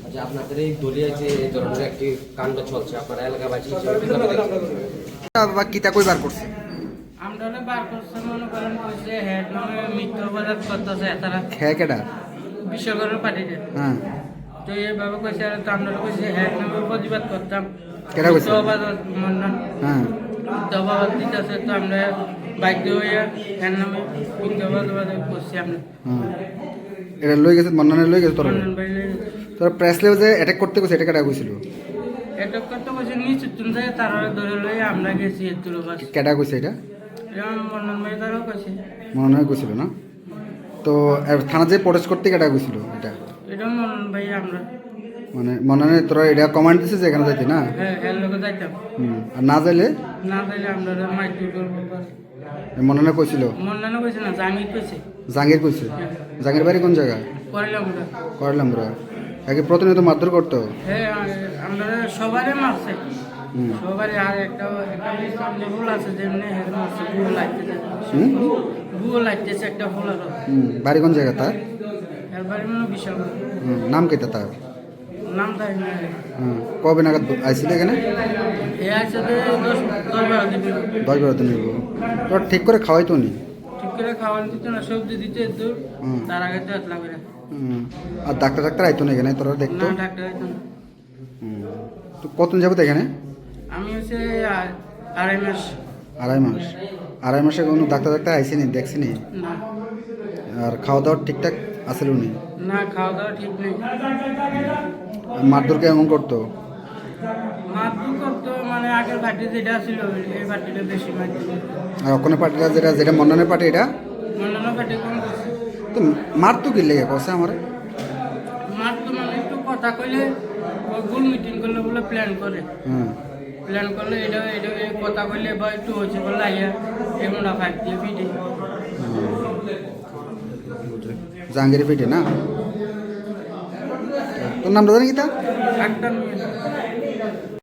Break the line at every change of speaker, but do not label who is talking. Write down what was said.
আচ্ছা, আপনাদের এই দলীয় যে এই ধরনের একটি কাণ্ড চলছে আপনারা এলাকাবাসী
বাবা কিতা কই বার করছে
আমরা বার করছে মনে করেন কইছে হেড মানে মিথ্যা অপরাধ করতেছে তারা
খেয়ে কেডা
বিশ্বকরের পার্টিতে
হ্যাঁ
তো এইভাবে কইছে আর আমরা কইছে হেড নামে প্রতিবাদ করতাম
কেডা কইছে
মিথ্যা অপরাধ মন্ডন
হ্যাঁ
মিথ্যা অপরাধ দিতেছে তো আমরা বাধ্য হয়ে হেড নামে মিথ্যা অপরাধ করছি আমরা
এটা লই গেছে মন্নানে লই গেছে তোর
মন্ডন ভাই
তোর প্রেসলেও যে অ্যাটাক করতে গেছে এটা কেডা কইছিল
এটা করতে কইছে নিচে তুমি যায় তারা ধরে লই আমরা গেছি এত লোক
কেডা কইছে এটা
যেমন মন্ডন ভাই তারাও কইছে
মনে হয় কইছিল না তো থানা যে প্রোটেস্ট করতে কেডা কইছিল এটা
এটা মন্ডন ভাই আমরা
মানে মনে তোরা এটা কমান্ড দিছে যে এখানে যাইতে না
হ্যাঁ এর লোক যাইতাম
আর না যাইলে
না তাইলে আমরা মাইক করবো
মনে কইছিল
মন্ডানো কইছে না জামির কইছে
জাঙ্গির কইছে জাঙ্গির বাড়ি কোন জায়গা
করলাম ওটা
করলাম রা আগে প্রতিনিয়ত মারধর করতো
হ্যাঁ আমরা সবারই মারছে সবারই আর একটা একটা ভুল আছে যেমনি হেড মারছে ভুল লাগতেছে ভুল লাগতেছে একটা ভুল আর
বাড়ি কোন জায়গা তার
এর বাড়ি মানে বিশাল
নাম কেটা তার
নাম তাই না
কবে নাগাদ আইছিল এখানে
এ আছে তো 10-12 দিন
10-12 দিন হইব তোর ঠিক করে খাওয়াই তো নি
ঠিক করে খাওয়ান দিতে না সবজি দিতে তো তার আগে তো এতলা করে
আর ডাক্তার আইতো না এখানে তোরা দেখতো
না ডাক্তার আইতো না
তো কতদিন যাবত এখানে
আমি হচ্ছে 2.5 মাস
আড়াই মাসে কোনো ডাক্তার আইসিনি দেখছিনি
না
আর খাওয়া দাওয়া ঠিকঠাক আসল উনি
না খাওয়া দাওয়া ঠিক নেই
মারধরকে এমন করতো
মারধর করতো মানে আগের পার্টি যেটা ছিল এই পার্টিটা বেশি মারধর
আর ওখানে পার্টিটা যেটা মন্ডনের পার্টি এটা
অন্যান্য পার্টি কম করছে
তো মারতো কি লেগে কষে আমার
মারতো মানে একটু কথা কইলে গোল মিটিং করলে বলে প্ল্যান করে প্ল্যান করলে এটা এটা এই কথা কইলে বা একটু হয়েছে বলে আইয়া এমন ফাইভ দিয়ে ভিডি
জাহাঙ্গীর পিঠে না তোর নামটা জানি কি তা
একটা